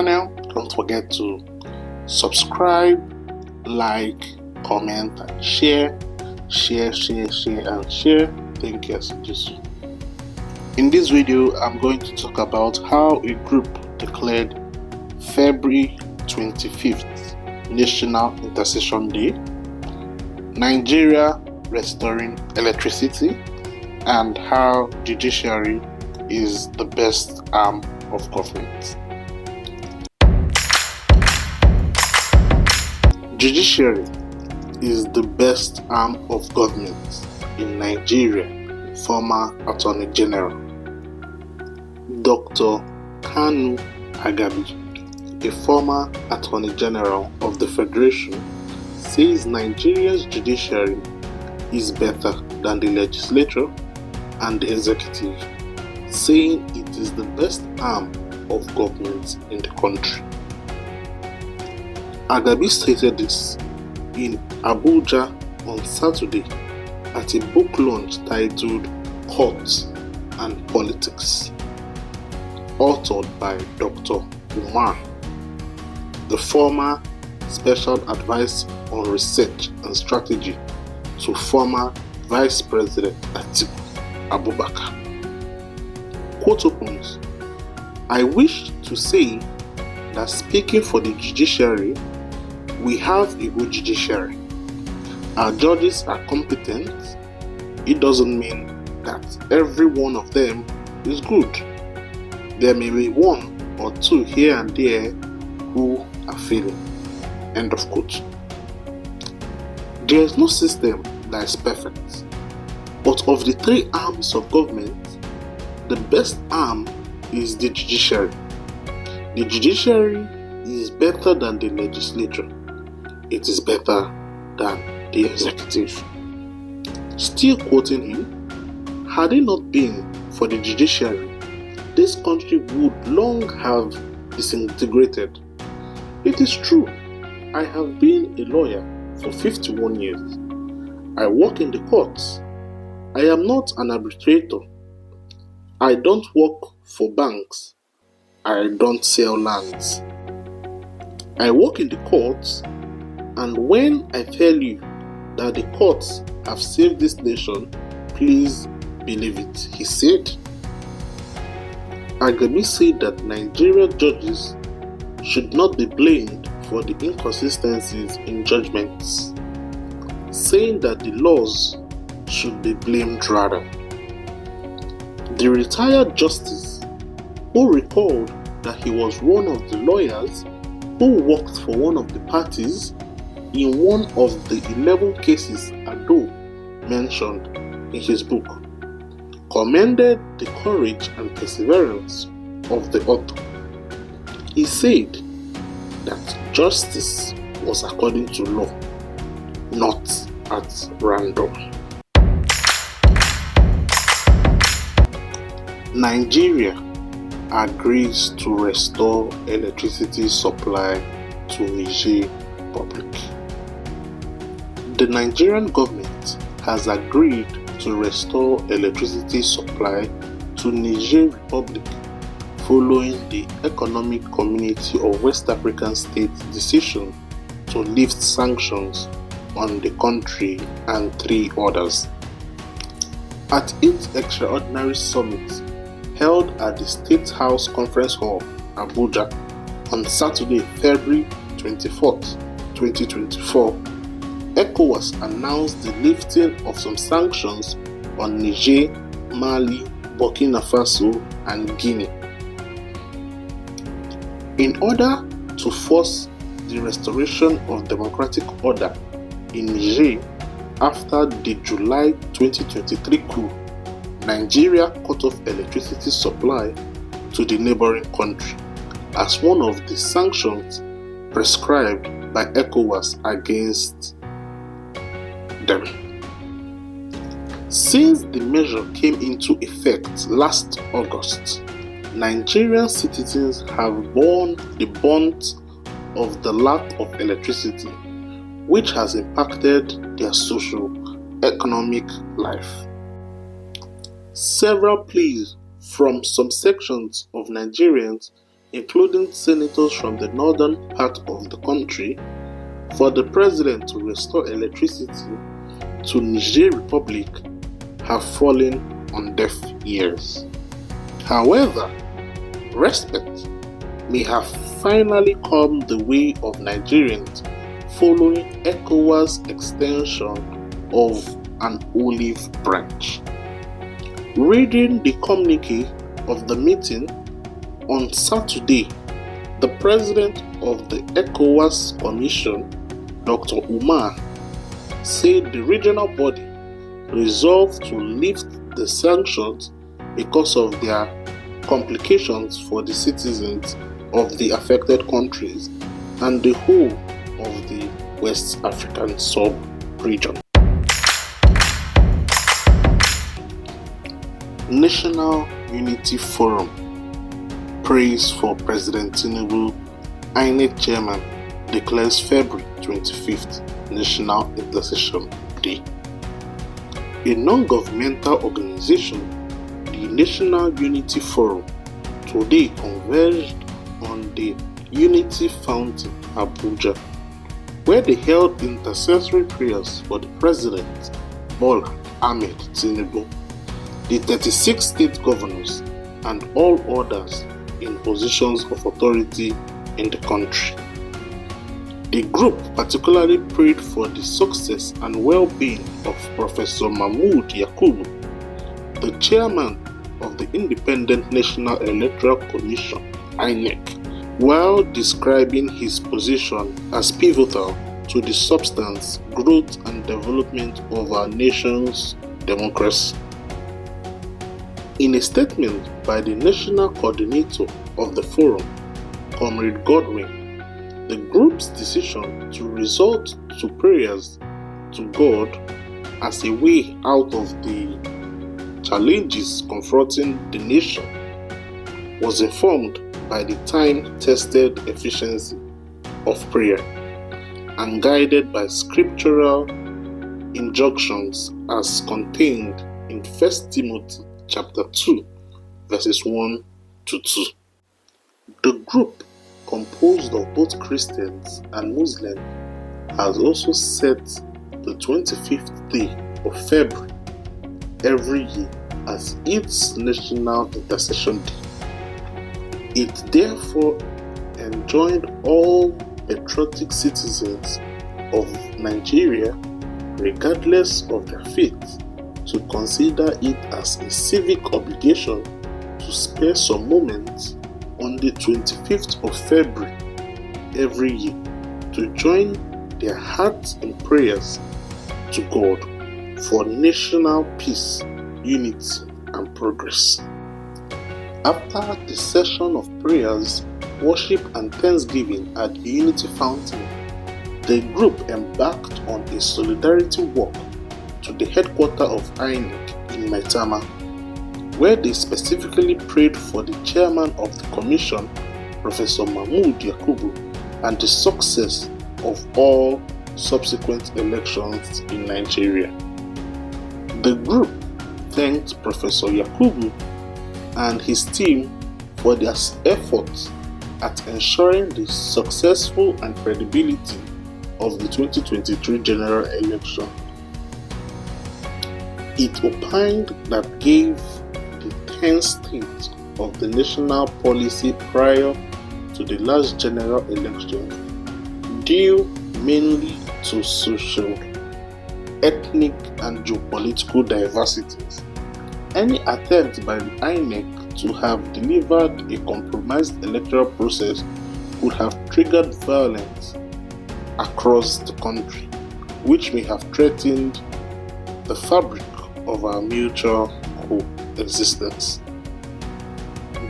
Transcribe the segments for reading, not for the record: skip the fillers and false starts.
channel. Don't forget to subscribe, like, comment, and share. Share. Thank you, Jesus. In this video, I'm going to talk about how a group declared February 25th National Intercession Day, Nigeria restoring electricity, and how judiciary is the best arm of government. Judiciary is the best arm of government in Nigeria. Former Attorney General Dr. Kanuagabi, a former Attorney General of the Federation, says Nigeria's judiciary is better than the legislature and the executive, saying it is the best arm of government in the country. Agabi stated this in Abuja on Saturday at a book launch titled Courts and Politics, authored by Dr. Umar, the former Special Advisor on Research and Strategy to former Vice President Atiku Abubakar. Quote opens, "I wish to say that speaking for the judiciary, we have a good judiciary. Our judges are competent. It doesn't mean that every one of them is good. There may be one or two here and there who are failing." End of quote. There is no system that is perfect, but of the three arms of government, the best arm is the judiciary. The judiciary is better than the legislature. It is better than the executive. Still quoting him, "Had it not been for the judiciary, this country would long have disintegrated. It is true, I have been a lawyer for 51 years. I work in the courts. I am not an arbitrator. I don't work for banks. I don't sell lands. I work in the courts, and when I tell you that the courts have saved this nation, please believe it," he said. Agabi said that Nigerian judges should not be blamed for the inconsistencies in judgments, saying that the laws should be blamed rather. The retired justice, who recalled that he was one of the lawyers who worked for one of the parties in one of the 11 cases Ado mentioned in his book, commended the courage and perseverance of the author. He said that justice was according to law, not at random. Nigeria agrees to restore electricity supply to Niger Republic. The Nigerian government has agreed to restore electricity supply to Niger Republic following the Economic Community of West African States' decision to lift sanctions on the country and three others. At its extraordinary summit held at the State House Conference Hall, Abuja, on Saturday, February 24th, 2024, ECOWAS announced the lifting of some sanctions on Niger, Mali, Burkina Faso, and Guinea. In order to force the restoration of democratic order in Niger after the July 2023 coup, Nigeria cut off electricity supply to the neighboring country as one of the sanctions prescribed by ECOWAS against them. Since the measure came into effect last August, Nigerian citizens have borne the brunt of the lack of electricity, which has impacted their socio-economic life. Several pleas from some sections of Nigerians including senators from the northern part of the country, for the president to restore electricity to Niger Republic have fallen on deaf ears. However, respect may have finally come the way of Nigerians following ECOWAS extension of an olive branch. Reading the communique of the meeting on Saturday, the president of the ECOWAS Commission, Dr. Umar, said the regional body resolved to lift the sanctions because of their complications for the citizens of the affected countries and the whole of the West African sub-region. National Unity Forum praise for President Tinubu. INEC chairman declares February 25th National Intercession Day. A non-governmental organization, the National Unity Forum, today converged on the Unity Fountain, Abuja, where they held intercessory prayers for the President, Bola Ahmed Tinubu, the 36 state governors, and all others in positions of authority in the country. The group particularly prayed for the success and well-being of Professor Mahmood Yakubu, the chairman of the Independent National Electoral Commission, INEC, while describing his position as pivotal to the substance, growth, and development of our nation's democracy. In a statement by the national coordinator of the forum, Comrade Godwin, the group's decision to resort to prayers to God as a way out of the challenges confronting the nation was informed by the time-tested efficiency of prayer and guided by scriptural injunctions as contained in 1 Timothy chapter 2, verses 1 to 2. The group, composed of both Christians and Muslims, has also set the 25th day of February every year as its National Intercession Day. It therefore enjoined all patriotic citizens of Nigeria, regardless of their faith, to consider it as a civic obligation to spare some moments on the 25th of February every year to join their hearts in prayers to God for national peace, unity, and progress. After the session of prayers, worship, and thanksgiving at the Unity Fountain, the group embarked on a solidarity walk to the headquarters of INEC in Maitama, where they specifically prayed for the chairman of the commission, Professor Mahmood Yakubu, and the success of all subsequent elections in Nigeria. The group thanked Professor Yakubu and his team for their efforts at ensuring the successful and credibility of the 2023 general election. It opined that gave the 10th state of the national policy prior to the last general election due mainly to social, ethnic, and geopolitical diversities. Any attempt by the INEC to have delivered a compromised electoral process would have triggered violence across the country, which may have threatened the fabric of our mutual coexistence.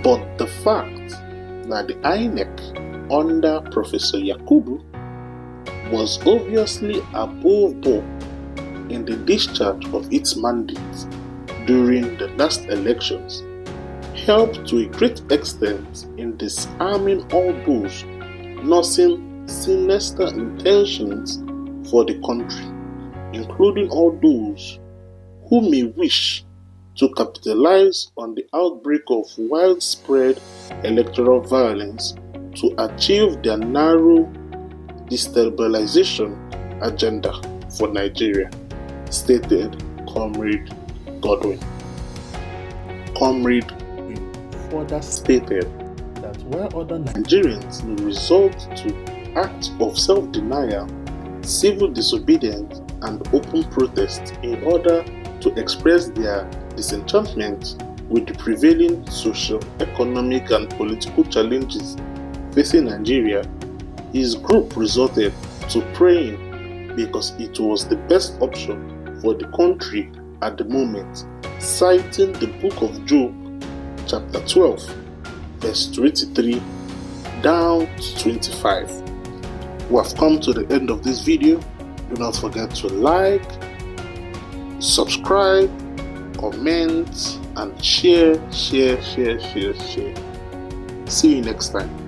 But the fact that the INEC under Professor Yakubu was obviously above board in the discharge of its mandate during the last elections helped to a great extent in disarming all those nursing sinister intentions for the country, including all those who may wish to capitalize on the outbreak of widespread electoral violence to achieve their narrow destabilization agenda for Nigeria, stated Comrade Godwin. Comrade further stated that while other Nigerians may resort to acts of self-denial, civil disobedience, and open protest in order to express their disenchantment with the prevailing social, economic, and political challenges facing Nigeria, his group resorted to praying because it was the best option for the country at the moment, citing the book of Job, chapter 12, verse 23 down to 25. We have come to the end of this video. Do not forget to like, subscribe, comment, and share. See you next time.